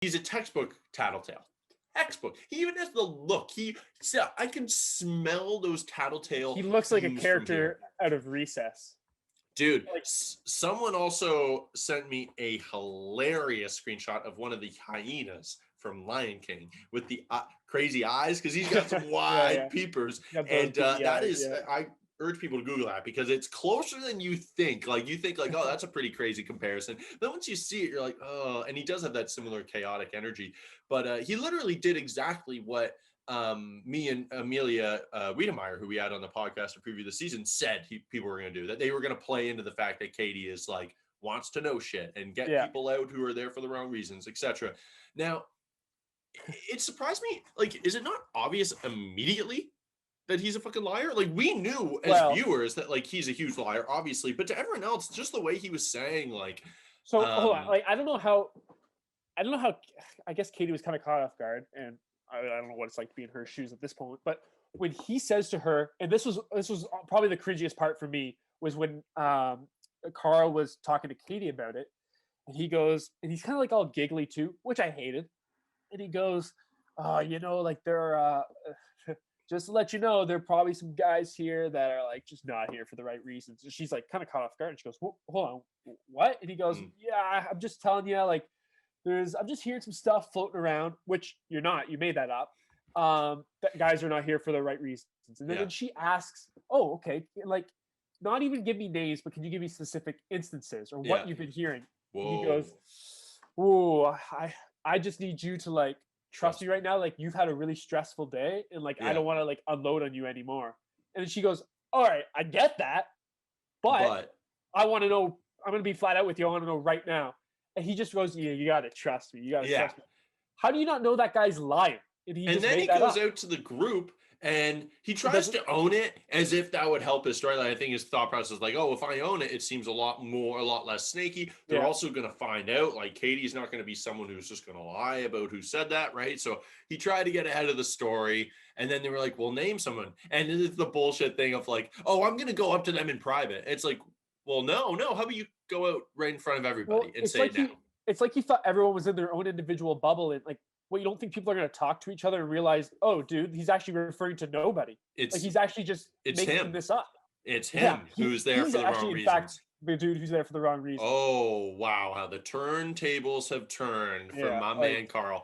He's a textbook tattletale. Textbook. He even has the look. I can smell those tattletale He looks like a fumes from here. character out of Recess. Dude, someone also sent me a hilarious screenshot of one of the hyenas from Lion King with the crazy eyes, because he's got some wide peepers. And that is, I urge people to Google that, because it's closer than you think. Like, you think like, oh, that's a pretty crazy comparison. Then once you see it, you're like, oh, and he does have that similar chaotic energy. But he literally did exactly what me and Amelia Wiedemeyer, who we had on the podcast to preview the season, said people were going to do, that they were going to play into the fact that Katie is like, wants to know shit and get people out who are there for the wrong reasons, etc. Now, it surprised me. Like, is it not obvious immediately that he's a fucking liar? Like, we knew as viewers that like he's a huge liar, obviously, but to everyone else, just the way he was saying, like, so hold on, like, I don't know how. I guess Katie was kind of caught off guard, and I don't know what it's like to be in her shoes at this point. But when he says to her, and this was probably the cringiest part for me, was when Karl was talking to Katie about it, and he goes, and he's kind of like all giggly too, which I hated. And he goes, like there are, just to let you know, there are probably some guys here that are like just not here for the right reasons. And she's like kind of caught off guard, and she goes, hold on, what? And he goes, yeah, I'm just telling you, like, I'm just hearing some stuff floating around, which you're not. You made that up. That guys are not here for the right reasons. And then she asks, oh, okay, like, not even give me names, but can you give me specific instances or what you've been hearing? And he goes, ooh, I just need you to like trust me right now. Like, you've had a really stressful day, and like I don't want to like unload on you anymore. And then she goes, all right, I get that, but I want to know. I'm gonna be flat out with you. I want to know right now. And he just goes, yeah, you gotta trust me. You gotta trust me. How do you not know that guy's lying? And then he goes out to the group and he tries to own it as if that would help his storyline. I think his thought process is like, oh, if I own it, it seems a lot less snaky. They're also going to find out, like, Katie's not going to be someone who's just going to lie about who said that, right? So he tried to get ahead of the story. And then they were like, well, name someone. And it's the bullshit thing of like, oh, I'm going to go up to them in private. It's like, well, no. How about you go out right in front of everybody and say it now? It's like he thought everyone was in their own individual bubble, and like, well, you don't think people are going to talk to each other and realize, oh, dude, he's actually referring to nobody. He's actually just making this up. It's him who's there for the wrong reasons. In fact, the dude who's there for the wrong reasons. Oh, wow. How the turntables have turned for my man Karl.